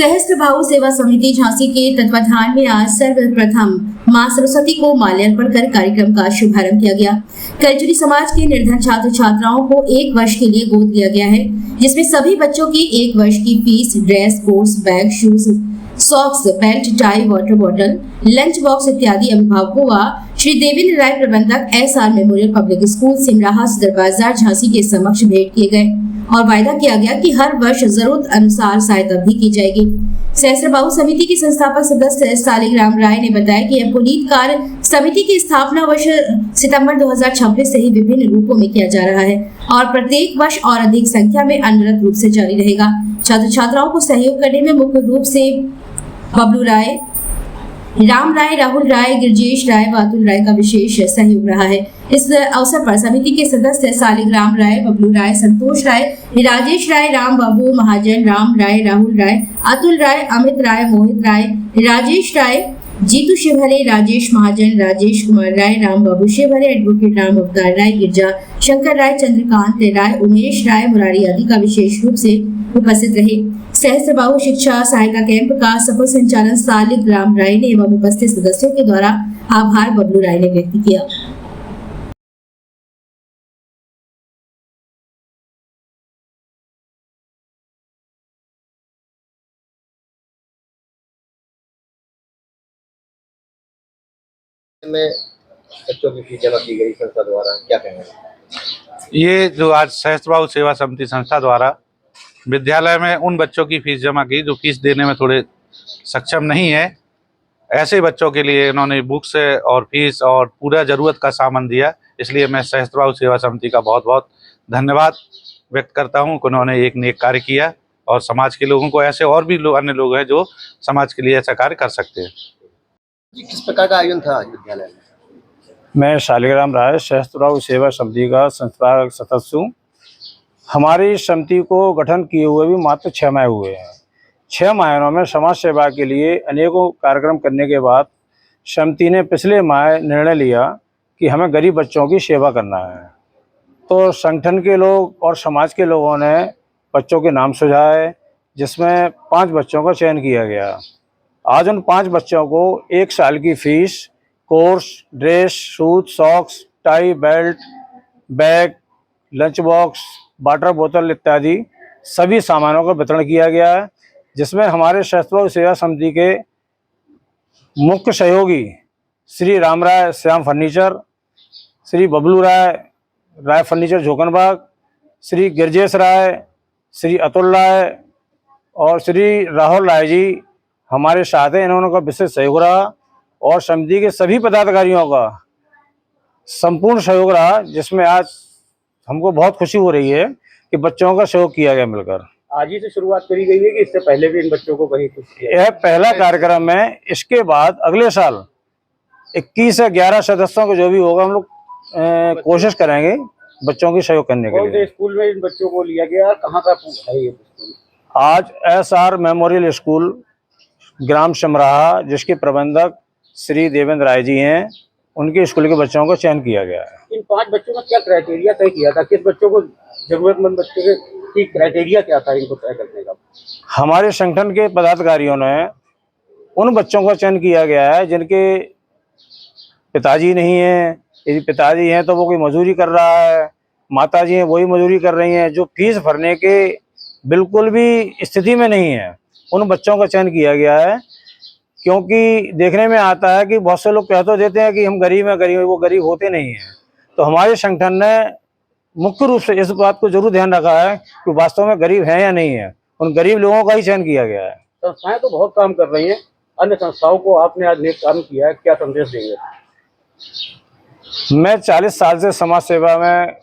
सहस्त्र भाव सेवा समिति झांसी के तत्वाधान में आज सर्वप्रथम मां सरस्वती को माल्यार्पण कर कार्यक्रम का शुभारंभ किया गया। कलचुरी समाज के निर्धन छात्र छात्राओं को 1 वर्ष के लिए गोद लिया गया है, जिसमें सभी बच्चों की 1 वर्ष की fees, dress, course, bag, shoes, socks, belt, tie, water bottle, lunch box इत्यादि अभिभावकों व श्री देवेंद्र राय प्रबंधक SR memorial public school Simraha सदर बाजार झांसी के समक्ष भेंट किए गए और वायदा किया गया कि हर वर्ष जरूरत अनुसार सहायता भी की जाएगी। सहस्त्र भाव समिति के संस्थापक सदस्य सालिग्राम राय ने बताया कि यह पुनीत कार्य समिति की स्थापना वर्ष सितंबर 2026 से ही विभिन्न रूपों में किया जा रहा है और प्रत्येक वर्ष और अधिक संख्या में अनवरत रूप से जारी रहेगा। छात्र छात्राओं को सहयोग करने में मुख्य रूप से बबलू राय, राम राय, राहुल राय, गिरजेश राय व अतुल राय का विशेष सहयोग रहा है। इस अवसर पर समिति के सदस्य सालिग्राम राय, बबलू राय, संतोष राय, राजेश राय, राम बाबू महाजन, राम राय, राहुल राय, अतुल राय, अमित राय, मोहित राय, राजेश राय, जीतू शिवहरे, राजेश महाजन, राजेश कुमार राय, राम बाबू शिवहरे, एडवोकेट राम अवतार राय, गिरजा शंकर राय, चंद्रकांत राय, उमेश राय, मुरारी आदि का विशेष रूप से उपस्थित रहे। सहस्त्र भाव शिक्षा सहायता कैंप का सफल संचालन सालिग्राम राय ने एवं उपस्थित सदस्यों के द्वारा आभार बबलू राय ने व्यक्त किया। में बच्चों की फीस जमा की गई संस्था द्वारा, क्या कहेंगे? ये जो आज सहस्त्र भाव सेवा समिति संस्था द्वारा विद्यालय में उन बच्चों की फीस जमा की जो फीस देने में थोड़े सक्षम नहीं है, ऐसे बच्चों के लिए इन्होंने बुक्स और फीस और पूरा ज़रूरत का सामान दिया। इसलिए मैं सहस्त्र भाव सेवा समिति का बहुत बहुत धन्यवाद व्यक्त करता हूँ कि उन्होंने एक नेक कार्य किया और समाज के लोगों को ऐसे और भी अन्य लोग हैं जो समाज के लिए ऐसा कार्य कर सकते हैं। किस प्रकार का आयोजन था विद्यालय में? मैं सालिग्राम राय सहस्त्र भाव सेवा समिति का संस्थापक सदस्य हूँ। हमारी समिति को गठन किए हुए भी मात्र 6 माह हुए हैं। 6 महीनों में समाज सेवा के लिए अनेकों कार्यक्रम करने के बाद समिति ने पिछले माह निर्णय लिया कि हमें गरीब बच्चों की सेवा करना है। तो संगठन के लोग और समाज के लोगों ने बच्चों के नाम सुझाए, जिसमें 5 बच्चों का चयन किया गया। आज उन 5 बच्चों को 1 साल की fees, course, dress, shoes, socks, tie, belt, bag, lunch box, water बोतल इत्यादि सभी सामानों का वितरण किया गया है, जिसमें हमारे सहस्त्र भाव सेवा समिति के मुख्य सहयोगी श्री राम राय श्याम फर्नीचर, श्री बबलू राय राय फर्नीचर झोकनबाग, श्री गिरजेश राय, श्री अतुल राय और श्री राहुल राय जी हमारे साथ हैं। इन्होंने का विशेष सहयोग रहा और समिति के सभी पदाधिकारियों का संपूर्ण सहयोग रहा, जिसमें आज हमको बहुत खुशी हो रही है कि बच्चों का सहयोग किया गया मिलकर। आज ही से शुरुआत करी गई है कि इससे पहले भी इन बच्चों को कहीं कुछ किया? यह पहला कार्यक्रम है। इसके बाद अगले साल 21 से 11 सदस्यों को जो भी होगा हम लोग कोशिश करेंगे बच्चों की सहयोग करने के लिए। स्कूल में इन बच्चों को लिया गया, कहाँ का है ये स्कूल? आज SR मेमोरियल स्कूल ग्राम सिमराहा, जिसके प्रबंधक श्री देवेंद्र राय जी हैं, उनके स्कूल के बच्चों को चयन किया गया है। इन 5 बच्चों का क्या क्राइटेरिया तय किया था? किस बच्चों को, जरूरतमंद बच्चे की क्राइटेरिया क्या था इनको तय करने का? हमारे संगठन के पदाधिकारियों ने उन बच्चों का चयन किया गया है जिनके पिताजी नहीं है। यदि पिताजी हैं तो वो कोई मजदूरी कर रहा है, माताजी हैं वही मजदूरी कर रही हैं, जो फीस भरने के बिल्कुल भी स्थिति में नहीं है, उन बच्चों का चयन किया गया है। क्योंकि देखने में आता है कि बहुत से लोग कह तो देते हैं कि हम गरीब हैं, गरीब, वो गरीब होते नहीं हैं। तो हमारे संगठन ने मुख्य रूप से इस बात को जरूर ध्यान रखा है कि वास्तव में गरीब हैं या नहीं है, उन गरीब लोगों का ही चयन किया गया है। संस्थाएं तो बहुत काम कर रही हैं, अन्य संस्थाओं को आपने आज नेक काम किया है, क्या संदेश देंगे? मैं 40 साल से समाज सेवा में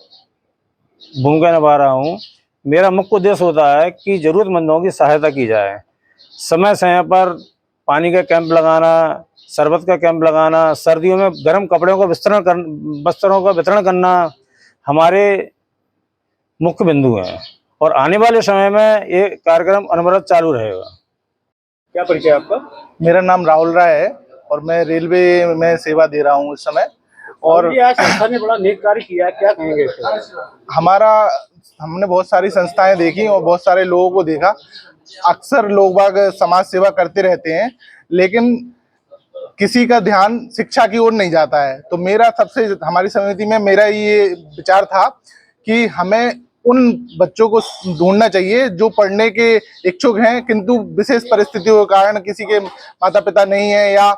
भूमिका निभा रहा हूँ। मेरा मुख्य उद्देश्य होता है कि जरूरतमंदों की सहायता की जाए। समय समय पर पानी का कैंप लगाना, शरबत का कैंप लगाना, सर्दियों में गर्म कपड़ों का वस्त्रों का वितरण करना हमारे मुख्य बिंदु हैं और आने वाले समय में ये कार्यक्रम अनवरत चालू रहेगा। क्या परिचय आपका? मेरा नाम राहुल राय है और मैं रेलवे में सेवा दे रहा हूँ इस समय। और आज संस्था ने बड़ा नेक कार्य किया, क्या कहेंगे? हमने बहुत सारी संस्थाएं देखी और बहुत सारे लोगों को देखा, अक्सर लोग बाग समाज सेवा करते रहते हैं, लेकिन किसी का ध्यान शिक्षा की ओर नहीं जाता है। तो मेरा हमारी समिति में मेरा ये विचार था कि हमें उन बच्चों को ढूंढना चाहिए जो पढ़ने के इच्छुक हैं, किंतु विशेष परिस्थितियों के कारण किसी के माता पिता नहीं है या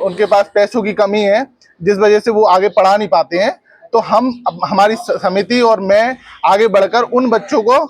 उनके पास पैसों की कमी है, जिस वजह से वो आगे पढ़ा नहीं पाते हैं। तो हमारी समिति और मैं आगे बढ़कर उन बच्चों को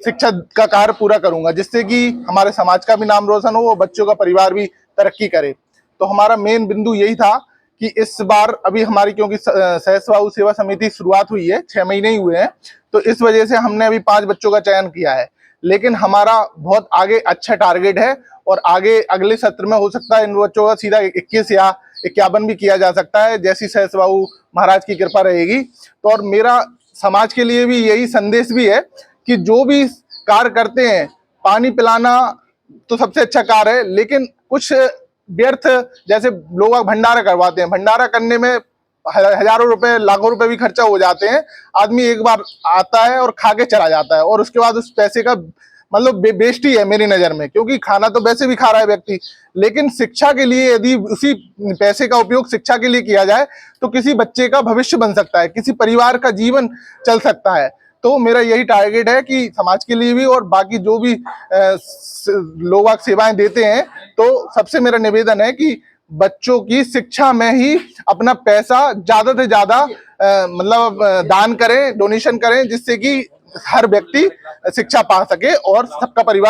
शिक्षा का कार्य पूरा करूंगा, जिससे कि हमारे समाज का भी नाम रोशन हो और बच्चों का परिवार भी तरक्की करे। तो हमारा मेन बिंदु यही था कि इस बार अभी हमारी, क्योंकि सहस्त्रबाबू सेवा समिति शुरुआत हुई है, 6 महीने ही हुए हैं, तो इस वजह से हमने अभी 5 बच्चों का चयन किया है। लेकिन हमारा बहुत आगे अच्छा टारगेट है और आगे अगले सत्र में हो सकता है इन बच्चों का सीधा 21 या 51 भी किया जा सकता है, जैसी सहस्त्रबाबू महाराज की कृपा रहेगी। तो और मेरा समाज के लिए भी यही संदेश भी है कि जो भी कार्य करते हैं, पानी पिलाना तो सबसे अच्छा कार्य है, लेकिन कुछ व्यर्थ, जैसे लोग भंडारा करवाते हैं, भंडारा करने में हजारों रुपए लाखों रुपए भी खर्चा हो जाते हैं। आदमी एक बार आता है और खा के चला जाता है और उसके बाद उस पैसे का मतलब वेस्ट ही है मेरी नजर में, क्योंकि खाना तो वैसे भी खा रहा है व्यक्ति। लेकिन शिक्षा के लिए यदि उसी पैसे का उपयोग शिक्षा के लिए किया जाए तो किसी बच्चे का भविष्य बन सकता है, किसी परिवार का जीवन चल सकता है। तो मेरा यही टारगेट है कि समाज के लिए भी और बाकी जो भी लोग सेवाएं देते हैं, तो सबसे मेरा निवेदन है कि बच्चों की शिक्षा में ही अपना पैसा ज्यादा से ज्यादा मतलब दान करें, डोनेशन करें, जिससे कि हर व्यक्ति शिक्षा पा सके और सबका परिवार